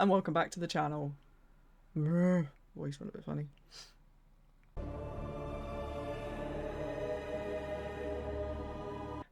and welcome back to the channel. Voice went a bit funny.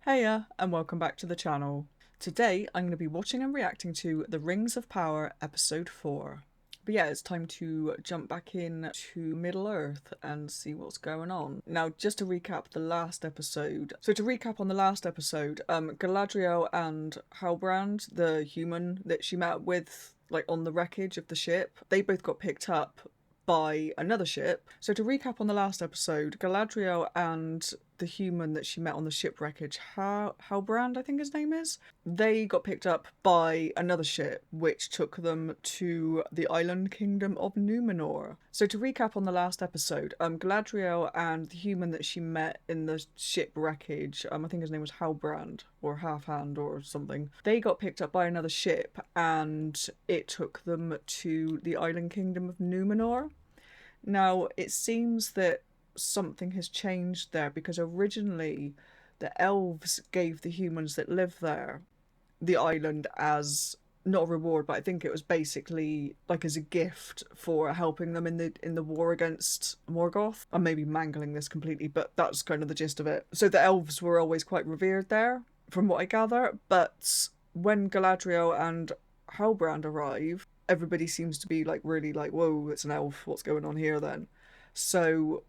Heya, and welcome back to the channel. Today I'm going to be watching and reacting to The Rings of Power episode 4. But yeah, it's time to jump back in to Middle Earth and see what's going on. Now, just to recap the last episode. So to recap on the last episode, Galadriel and Halbrand, the human that she met with, like on the wreckage of the ship, they both got picked up by another ship. So to recap on the last episode, Galadriel and the human that she met on the ship wreckage, Halbrand, I think his name is, they got picked up by another ship which took them to the island kingdom of Numenor. So to recap on the last episode, Galadriel and the human that she met in the ship wreckage, I think his name was Halbrand or Halfhand or something, they got picked up by another ship and it took them to the island kingdom of Numenor. Now, it seems that something has changed there because originally the elves gave the humans that live there the island as not a reward, but I think it was basically like as a gift for helping them in the war against Morgoth. I'm maybe mangling this completely, but that's kind of the gist of it. So the elves were always quite revered there, from what I gather, but when Galadriel and Halbrand arrive, everybody seems to be like really like, whoa, it's an elf, what's going on here then? So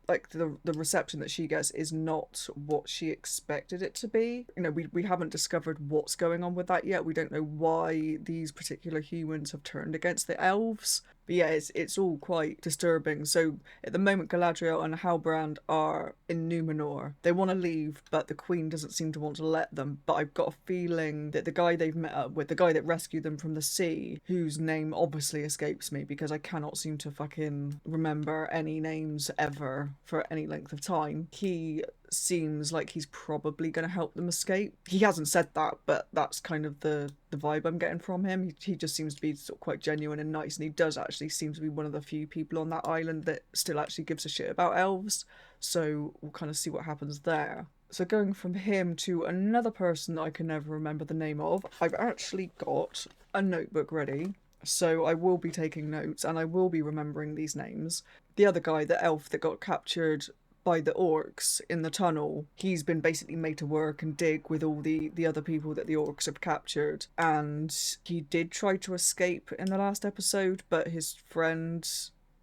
like the reception that she gets is not what she expected it to be. You know, we haven't discovered what's going on with that yet. We don't know why these particular humans have turned against the elves. But yeah, it's all quite disturbing. So at the moment, Galadriel and Halbrand are in Numenor. They want to leave, but the Queen doesn't seem to want to let them. But I've got a feeling that the guy they've met up with, the guy that rescued them from the sea, whose name obviously escapes me because I cannot seem to fucking remember any names ever for any length of time, he seems like he's probably going to help them escape. He hasn't said that, but that's kind of the vibe I'm getting from him. He just seems to be sort of quite genuine and nice, and he does actually seem to be one of the few people on that island that still actually gives a shit about elves. So we'll kind of see what happens there. So going from him to another person that I can never remember the name of, I've actually got a notebook ready. So I will be taking notes and I will be remembering these names. The other guy, the elf that got captured by the orcs in the tunnel, he's been basically made to work and dig with all the other people that the orcs have captured, and he did try to escape in the last episode, but his friend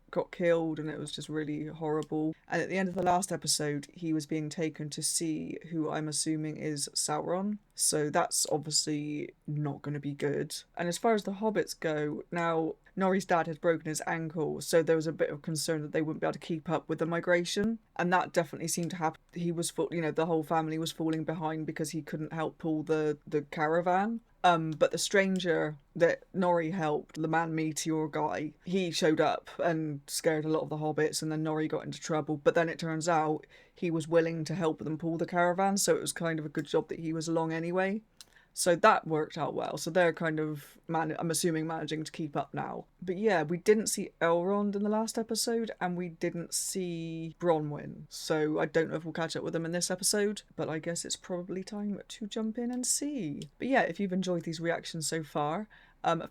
got killed and it was just really horrible. And at the end of the last episode, he was being taken to see who I'm assuming is Sauron. So that's obviously not going to be good. And as far as the hobbits go, now Nori's dad had broken his ankle, so there was a bit of concern that they wouldn't be able to keep up with the migration. And that definitely seemed to happen. He was, the whole family was falling behind because he couldn't help pull the caravan. But the stranger that Nori helped, the man-meteor guy, he showed up and scared a lot of the hobbits, and then Nori got into trouble. But then it turns out he was willing to help them pull the caravan, so it was kind of a good job that he was along anyway. So that worked out well. So they're kind of, I'm assuming, managing to keep up now. But yeah, we didn't see Elrond in the last episode, and we didn't see Bronwyn. So I don't know if we'll catch up with them in this episode, but I guess it's probably time to jump in and see. But yeah, if you've enjoyed these reactions so far,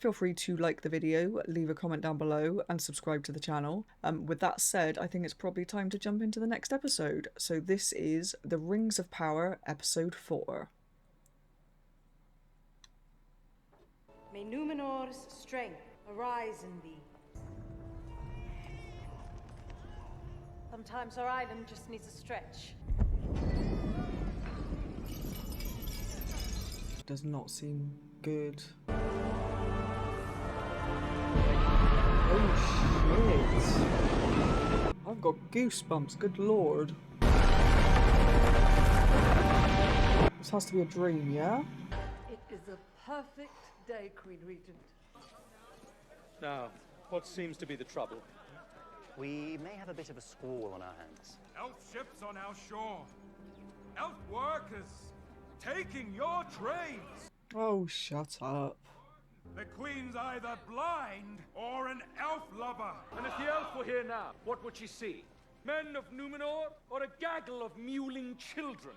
feel free to like the video, leave a comment down below, and subscribe to the channel. With that said, I think it's probably time to jump into the next episode. So this is The Rings of Power, episode 4. May Numenor's strength arise in thee. Sometimes our island just needs a stretch. Does not seem good. Oh shit. I've got goosebumps, good lord. This has to be a dream, yeah? It is a perfect day, Queen Regent. Now, what seems to be the trouble? We may have a bit of a squall on our hands. Elf ships on our shore. Elf workers taking your trades. Oh, shut up. The Queen's either blind or an elf lover. And if the elf were here now, what would she see? Men of Numenor or a gaggle of mewling children?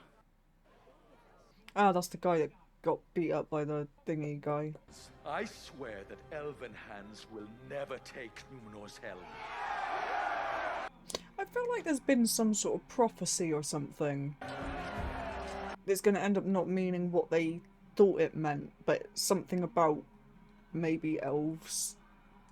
Ah, that's the guy that got beat up by the thingy guy. I swear that elven hands will never take Numenor's helm. I feel like there's been some sort of prophecy or something that's going to end up not meaning what they thought it meant, but something about maybe elves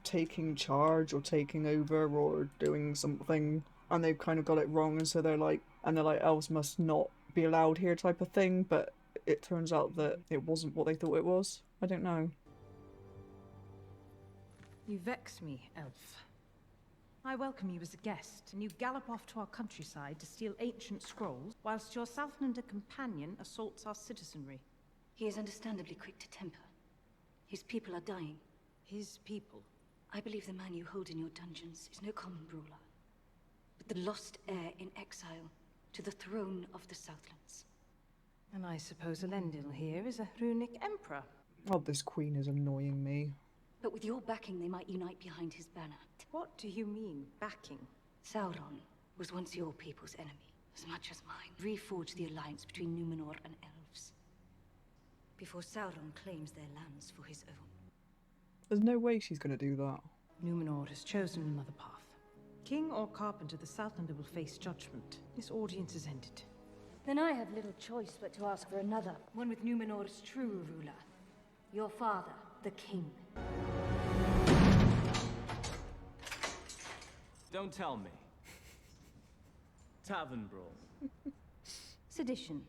taking charge or taking over or doing something, and they've kind of got it wrong, and so they're like elves must not be allowed here type of thing, but it turns out that it wasn't what they thought it was. I don't know. You vex me, elf. I welcome you as a guest, and you gallop off to our countryside to steal ancient scrolls, whilst your Southlander companion assaults our citizenry. He is understandably quick to temper. His people are dying. His people? I believe the man you hold in your dungeons is no common brawler, but the lost heir in exile to the throne of the Southlands. And I suppose Elendil here is a runic emperor. Oh, this queen is annoying me. But with your backing, they might unite behind his banner. What do you mean, backing? Sauron was once your people's enemy, as much as mine. Reforged the alliance between Numenor and elves, before Sauron claims their lands for his own. There's no way she's going to do that. Numenor has chosen another path. King or carpenter, the Southlander will face judgment. This audience is ended. Then I have little choice but to ask for another, one with Numenor's true ruler. Your father, the king. Don't tell me. Tavern brawl. Sedition.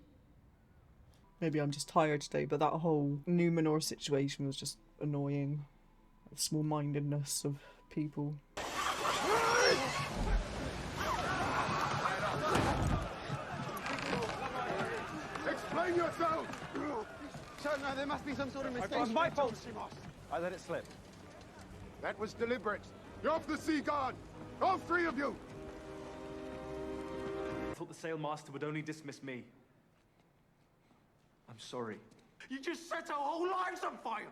Maybe I'm just tired today, but that whole Numenor situation was just annoying. The small-mindedness of people. Explain yourself! So, no, there must be some sort of mistake. It was my fault, Simos. I let it slip. That was deliberate. You're off the Sea Guard! All three of you! I thought the sailmaster would only dismiss me. I'm sorry. You just set our whole lives on fire!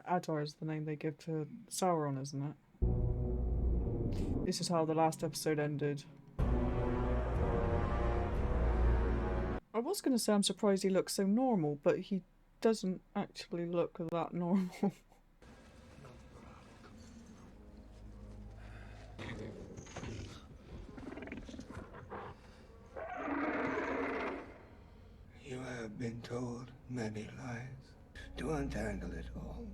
Adar is the name they give to Sauron, isn't it? This is how the last episode ended. I was going to say I'm surprised he looks so normal, but he doesn't actually look that normal. You have been told many lies. To untangle it all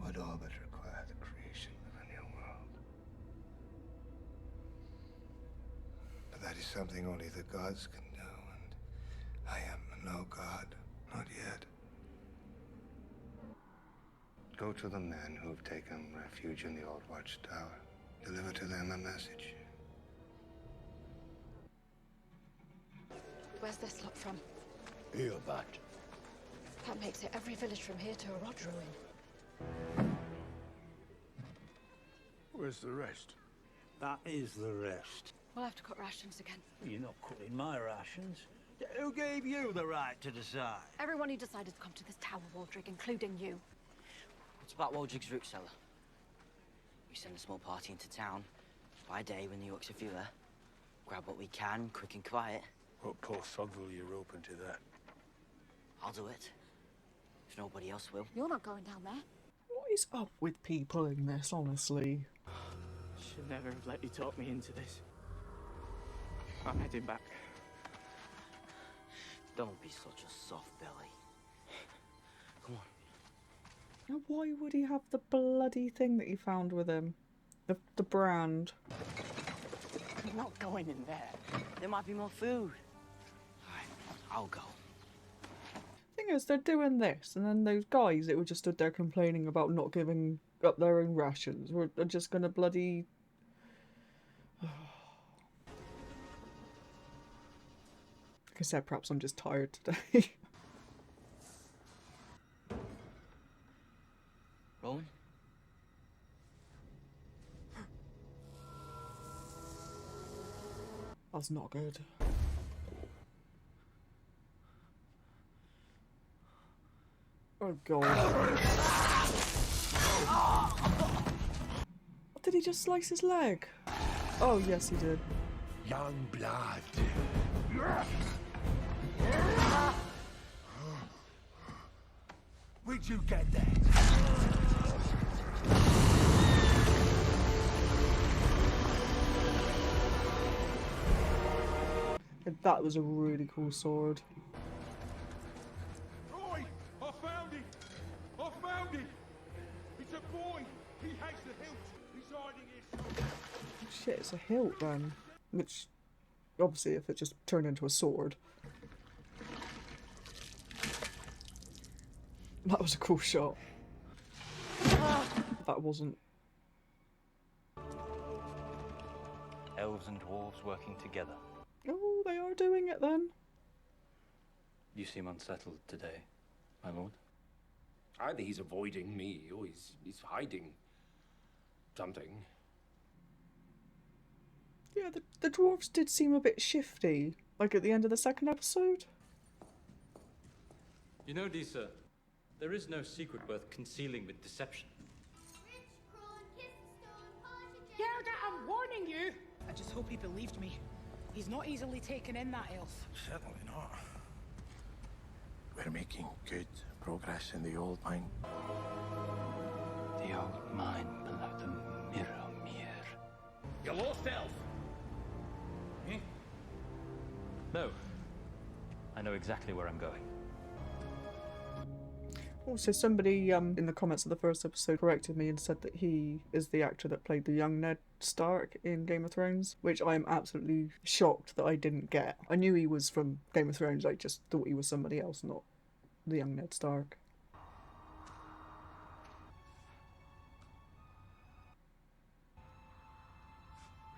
would all but require the creation of a new world. But that is something only the gods can do, and I am no god, not yet. Go to the men who've taken refuge in the old watchtower. Deliver to them a message. Where's this lot from? Eobat. That makes it every village from here to a rod ruin. Where's the rest? That is the rest. We'll have to cut rations again. You're not cutting my rations. Who gave you the right to decide? Everyone who decided to come to this tower, Waldrig, including you. What's about Waldrig's root cellar? We send a small party into town by day when the orcs are fewer. Grab what we can, quick and quiet. What poor sod will you open to that? I'll do it. If nobody else will. You're not going down there. What is up with people in this, honestly? Should never have let you talk me into this. I'm heading back. Don't be such a soft belly. Come on. Now, why would he have the bloody thing that he found with him? The brand. I'm not going in there. There might be more food. Alright, I'll go. Thing is, they're doing this, and then those guys that were just stood there complaining about not giving up their own rations are just gonna bloody... Like I said, perhaps I'm just tired today. Rowan? That's not good. Oh god. Did he just slice his leg? Oh yes he did. young blood. Where'd you get that? That was a really cool sword. Roy! I found him! I found him! It's a boy! He has the hilt! He's hiding here. Shit, it's a hilt then. Which, obviously, if it just turned into a sword. That was a cool shot. That wasn't. Elves and dwarves working together. Oh, they are doing it then. You seem unsettled today, my lord. Either he's avoiding me, or he's hiding something. Yeah, the dwarves did seem a bit shifty, like at the end of the second episode. You know, Disa, there is no secret worth concealing with deception. Gerda, I'm warning you! I just hope he believed me. He's not easily taken in, that elf. Certainly not. We're making good progress in the old mine. The old mine below the Mirror. You lost, elf? No. I know exactly where I'm going. Also, somebody in the comments of the first episode corrected me and said that he is the actor that played the young Ned Stark in Game of Thrones, which I am absolutely shocked that I didn't get. I knew he was from Game of Thrones, I just thought he was somebody else, not the young Ned Stark.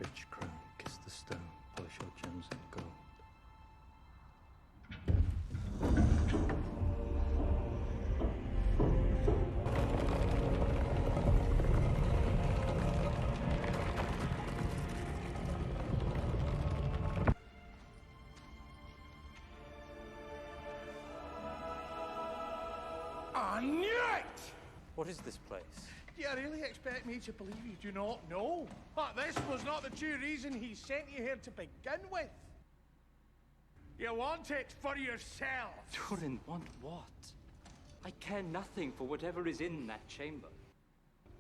Rich crone, kiss the stone, polish your gems and gold. I knew it! What is this place? Do you really expect me to believe you do not know? That this was not the true reason he sent you here to begin with? You want it for yourself. Turin, want what? I care nothing for whatever is in that chamber.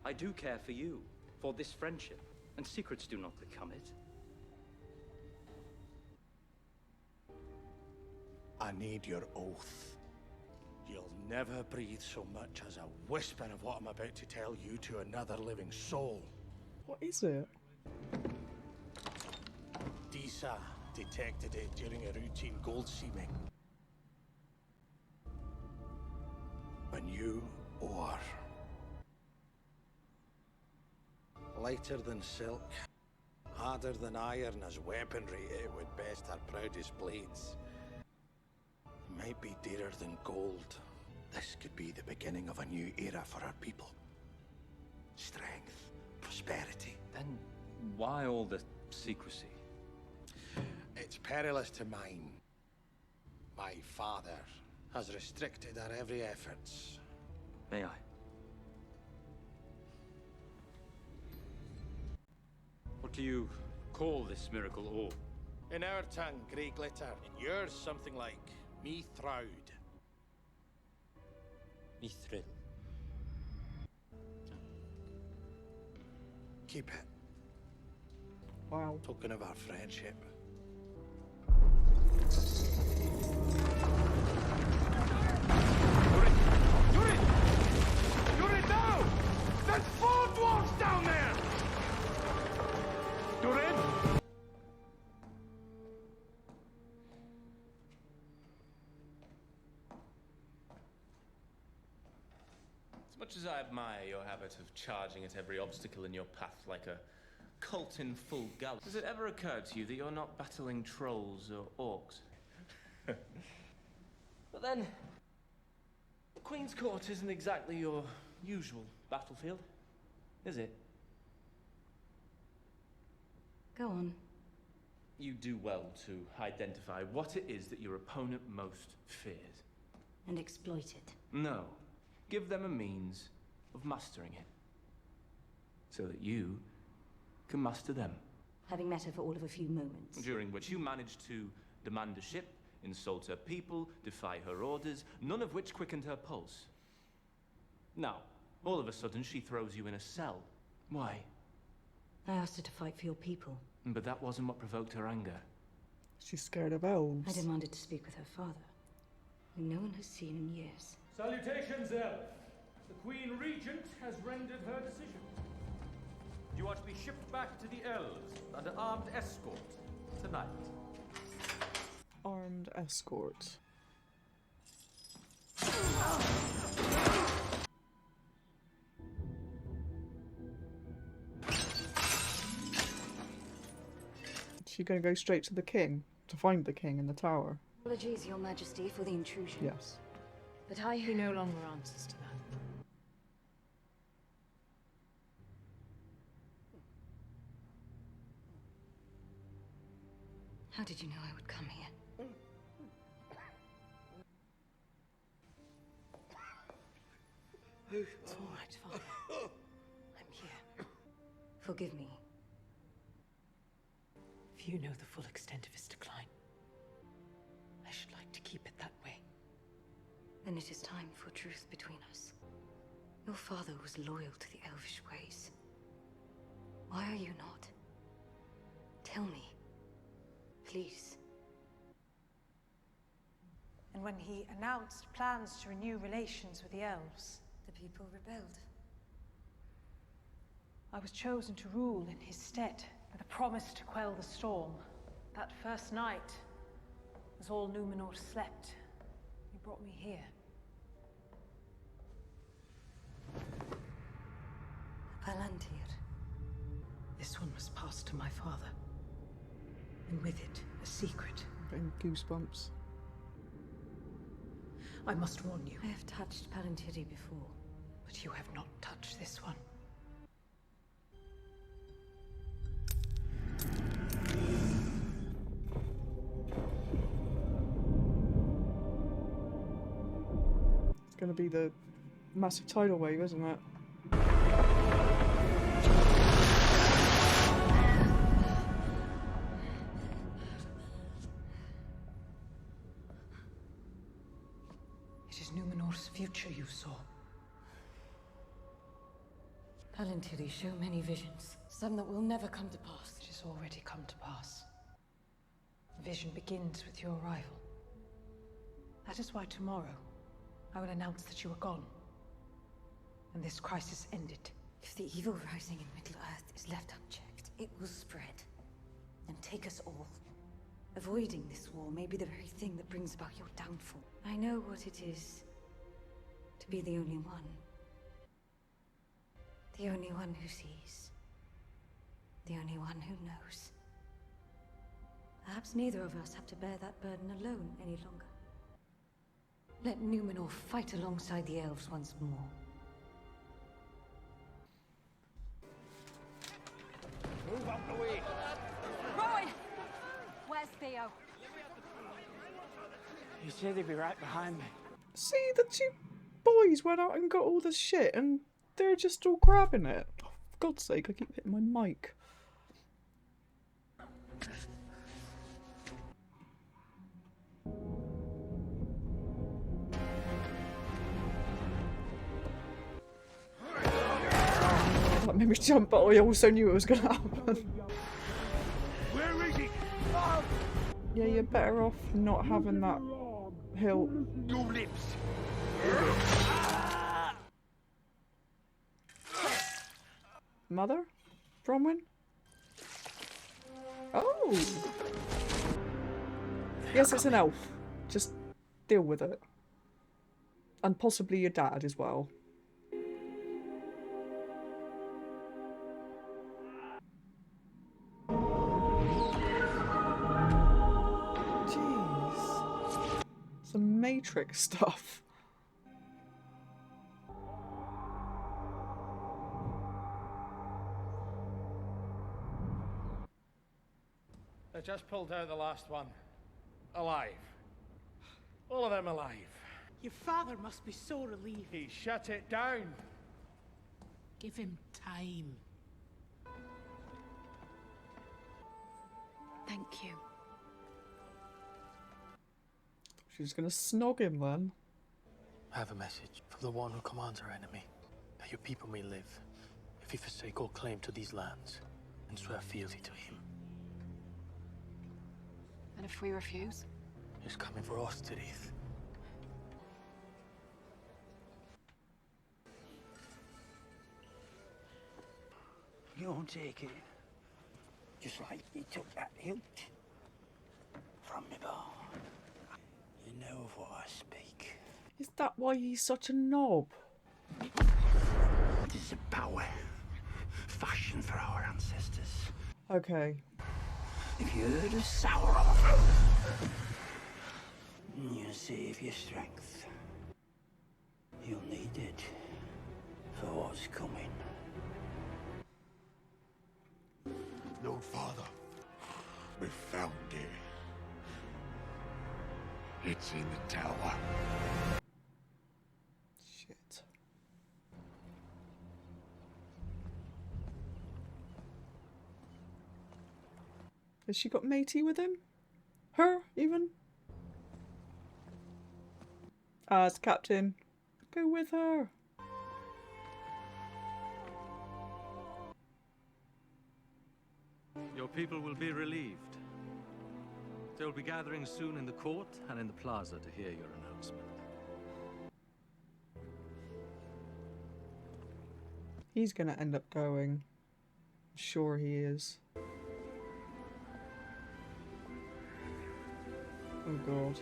I do care for you, for this friendship, and secrets do not become it. I need your oath. You'll never breathe so much as a whisper of what I'm about to tell you to another living soul. What is it? Disa detected it during a routine gold seaming. A new ore. Lighter than silk, harder than iron as weaponry, it would best our proudest blades. It might be dearer than gold. This could be the beginning of a new era for our people. Strength, prosperity. Then why all the secrecy? It's perilous to mine. My father has restricted our every efforts. May I? What do you call this miracle orb? In our tongue, grey glitter. In yours, something like me throud. Mithril. Keep it. Wow. Token of our friendship. Durin, no! There's 4 dwarves down there! Durin! As much as I admire your habit of charging at every obstacle in your path like a colt in full gallop, has it ever occurred to you that you're not battling trolls or orcs? But then, the Queen's Court isn't exactly your usual battlefield, is it? Go on. You do well to identify what it is that your opponent most fears. And exploit it. No. Give them a means of mastering it. So that you can master them. having met her for all of a few moments. During which you managed to demand a ship, insult her people, defy her orders, none of which quickened her pulse. Now, all of a sudden, she throws you in a cell. Why? I asked her to fight for your people. But that wasn't what provoked her anger. She's scared of elves. I demanded to speak with her father, who no one has seen in years. Salutations, Elf. The Queen Regent has rendered her decision. You are to be shipped back to the Elves under armed escort tonight. Armed escort. She gonna go straight to the king to find the king in the tower? Apologies, Your Majesty, for the intrusion. Yes. But He no longer answers to that. How did you know I would come here? It's all right, Father. I'm here. Forgive me. If you know the full extent of his decline, I should like to keep it that way. Then it is time for truth between us. Your father was loyal to the elvish ways. Why are you not? Tell me. Please. And when he announced plans to renew relations with the elves, the people rebelled. I was chosen to rule in his stead with a promise to quell the storm. That first night, as all Numenor slept, he brought me here. Palantir. This one must pass to my father. And with it, a secret. Getting goosebumps. I must warn you. I have touched Palantiri before. But you have not touched this one. It's gonna be the massive tidal wave, isn't it? It is Numenor's future you saw. Palantiri show many visions, some that will never come to pass. It has already come to pass. The vision begins with your arrival. That is why tomorrow I will announce that you are gone. And this crisis ended. If the evil rising in Middle-earth is left unchecked, it will spread. And take us all. Avoiding this war may be the very thing that brings about your downfall. I know what it is to be the only one. The only one who sees. The only one who knows. Perhaps neither of us have to bear that burden alone any longer. Let Numenor fight alongside the elves once more. Move out the way! Rowan! Where's Theo? You said they'd be right behind me. See, the two boys went out and got all the shit and they're just all grabbing it. Oh, for God's sake, I keep hitting my mic. That made me jump, but I also knew it was going to happen. Where is it? Yeah, you're better off not having that hilt. Your lips. Mother? Bronwyn? Oh! Yes, it's an elf. Just deal with it. And possibly your dad as well. Jeez. Some Matrix stuff. They just pulled out the last one. Alive. All of them alive. Your father must be so relieved. He shut it down. Give him time. Thank you. She's gonna snog him then. I have a message from the one who commands our enemy, that your people may live, if you forsake all claim to these lands, and swear fealty to him. And if we refuse? He's coming for us, Tirith. You'll take it, just like you took that hilt from me, bar. You know of what I speak. Is that why he's such a knob? It is a power fashioned for our ancestors. Okay. If you heard of Sauron, you save your strength. You'll need it for what's coming. Lord Father, we found it. It's in the tower. Shit. Has she got matey with him? Her, even? As captain. Go with her. Your people will be relieved. They will be gathering soon in the court and in the plaza to hear your announcement. He's gonna end up going. I'm sure he is. Oh god.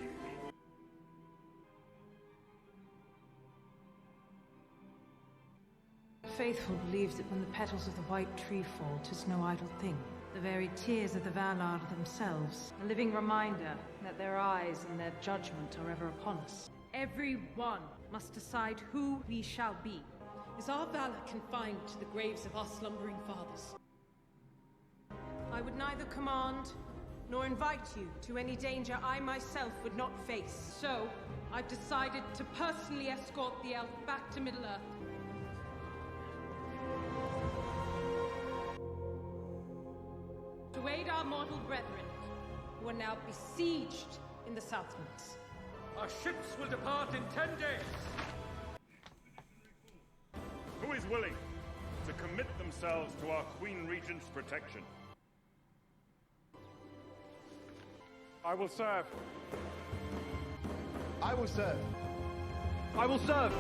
Faithful believes that when the petals of the white tree fall, 'tis no idle thing. The very tears of the Valar themselves, a living reminder that their eyes and their judgment are ever upon us. Every one must decide who we shall be. Is our valor confined to the graves of our slumbering fathers? I would neither command nor invite you to any danger I myself would not face. So, I've decided to personally escort the elf back to Middle-earth. To aid our mortal brethren, who are now besieged in the Southlands. Our ships will depart in 10 days. Who is willing to commit themselves to our Queen Regent's protection? I will serve. I will serve. I will serve.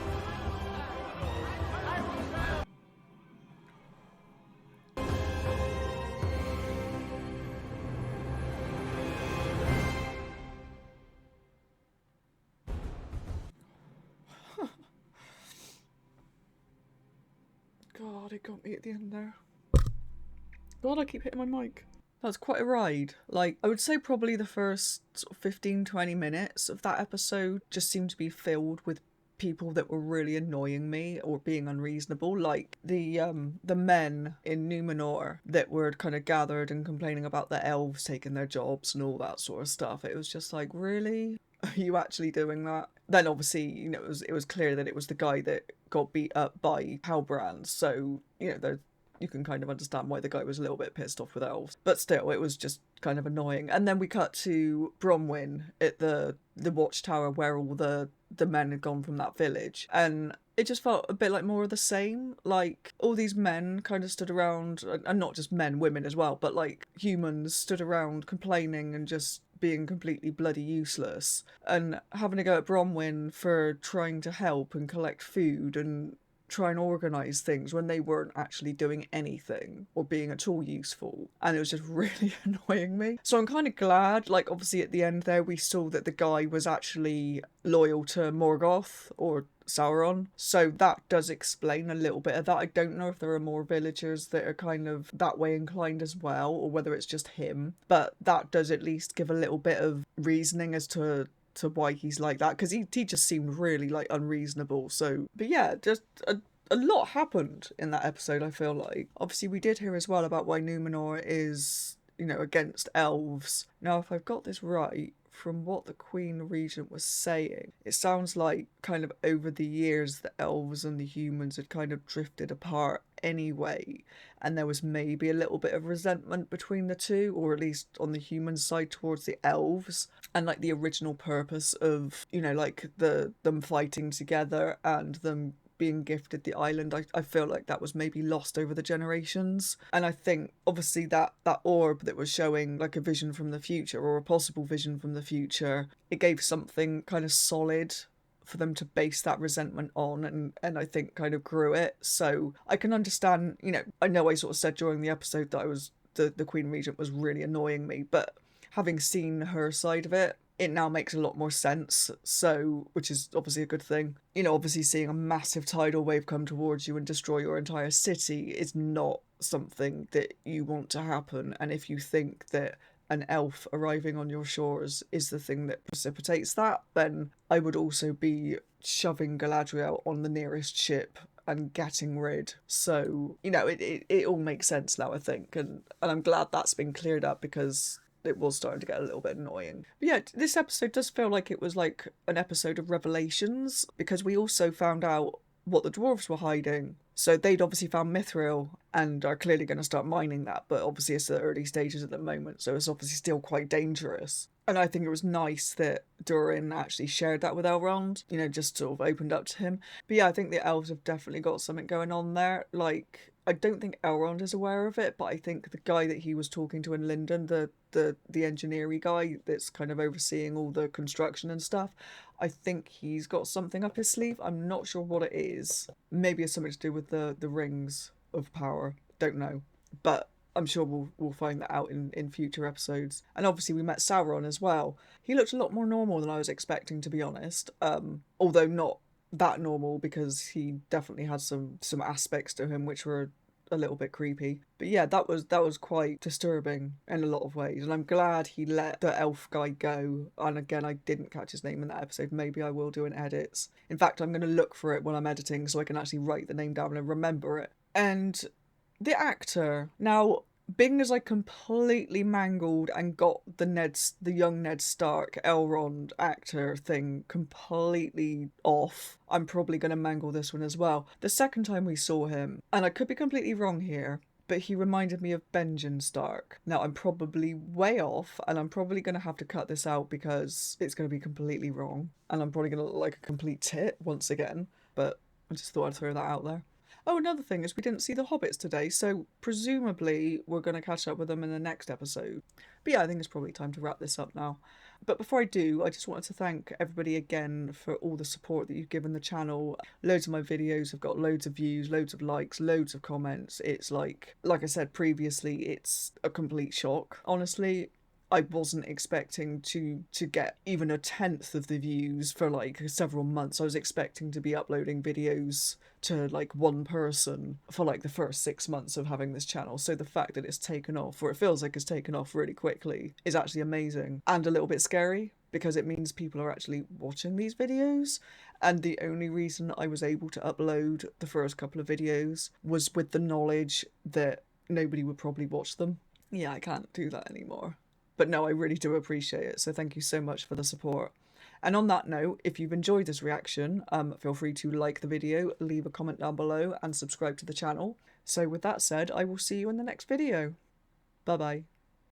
God, it got me at the end there. God, I keep hitting my mic. That's quite a ride. Like, I would say probably the first sort of 15-20 minutes of that episode just seemed to be filled with people that were really annoying me or being unreasonable, like the men in Numenor that were kind of gathered and complaining about the elves taking their jobs and all that sort of stuff. It was just like, really? Are you actually doing that? Then obviously, you know, it was clear that it was the guy that got beat up by Halbrand, so, you know, you can kind of understand why the guy was a little bit pissed off with elves. But still, it was just kind of annoying. And then we cut to Bronwyn at the watchtower where all the men had gone from that village. And it just felt a bit like more of the same. Like, all these men kind of stood around, and not just men, women as well, but like humans stood around complaining and just being completely bloody useless. And having to go at Bronwyn for trying to help and collect food and try and organise things when they weren't actually doing anything or being at all useful. And it was just really annoying me. So I'm kind of glad, like, obviously at the end there we saw that the guy was actually loyal to Morgoth or Sauron. So that does explain a little bit of that. I don't know if there are more villagers that are kind of that way inclined as well, or whether it's just him. But that does at least give a little bit of reasoning as to why he's like that, because he just seemed really like unreasonable. So, but yeah, just a lot happened in that episode, I feel like. Obviously we did hear as well about why Numenor is, you know, against elves. Now if I've got this right from what the Queen Regent was saying, it sounds like kind of over the years the elves and the humans had kind of drifted apart anyway, and there was maybe a little bit of resentment between the two, or at least on the human side towards the elves, and like the original purpose of, you know, like them fighting together and them being gifted the island. I feel like that was maybe lost over the generations. And I think obviously that orb that was showing like a vision from the future, or a possible vision from the future, it gave something kind of solid for them to base that resentment on, and I think kind of grew it. So I can understand, you know I sort of said during the episode that I was the Queen Regent was really annoying me, but having seen her side of it, it now makes a lot more sense, so, which is obviously a good thing. You know, obviously seeing a massive tidal wave come towards you and destroy your entire city is not something that you want to happen, and if you think that an elf arriving on your shores is the thing that precipitates that, then I would also be shoving Galadriel on the nearest ship and getting rid. So, you know, it all makes sense now, I think, and I'm glad that's been cleared up, because it was starting to get a little bit annoying. But yeah, this episode does feel like it was like an episode of revelations, because we also found out what the dwarves were hiding. So they'd obviously found mithril and are clearly going to start mining that, but obviously it's the early stages at the moment, so it's obviously still quite dangerous. And I think it was nice that Durin actually shared that with Elrond, you know, just sort of opened up to him. But yeah, I think the elves have definitely got something going on there. Like, I don't think Elrond is aware of it, but I think the guy that he was talking to in Linden, the engineering guy that's kind of overseeing all the construction and stuff, I think he's got something up his sleeve. I'm not sure what it is. Maybe it's something to do with the rings of power. Don't know. But I'm sure we'll find that out in future episodes. And obviously we met Sauron as well. He looked a lot more normal than I was expecting, to be honest. Although not that normal, because he definitely had some aspects to him which were a little bit creepy. But yeah, that was quite disturbing in a lot of ways, and I'm glad he let the elf guy go. And again, I didn't catch his name in that episode. Maybe I will do in edits. In fact, I'm going to look for it when I'm editing so I can actually write the name down and remember it. And the actor, now, being as I completely mangled and got the young Ned Stark Elrond actor thing completely off, I'm probably going to mangle this one as well. The second time we saw him, and I could be completely wrong here, but he reminded me of Benjen Stark. Now, I'm probably way off, and I'm probably going to have to cut this out because it's going to be completely wrong, and I'm probably going to look like a complete tit once again, but I just thought I'd throw that out there. Oh, another thing is we didn't see the hobbits today, so presumably we're going to catch up with them in the next episode. But yeah, I think it's probably time to wrap this up now. But before I do, I just wanted to thank everybody again for all the support that you've given the channel. Loads of my videos have got loads of views, loads of likes, loads of comments. It's like I said previously, it's a complete shock. Honestly, I wasn't expecting to get even a tenth of the views for like several months. I was expecting to be uploading videos to like one person for like the first 6 months of having this channel. So the fact that it's taken off, or it feels like it's taken off really quickly, is actually amazing and a little bit scary, because it means people are actually watching these videos. And the only reason I was able to upload the first couple of videos was with the knowledge that nobody would probably watch them. Yeah, I can't do that anymore. But no, I really do appreciate it, so thank you so much for the support. And on that note, if you've enjoyed this reaction, feel free to like the video, leave a comment down below, and subscribe to the channel. So with that said, I will see you in the next video. Bye bye.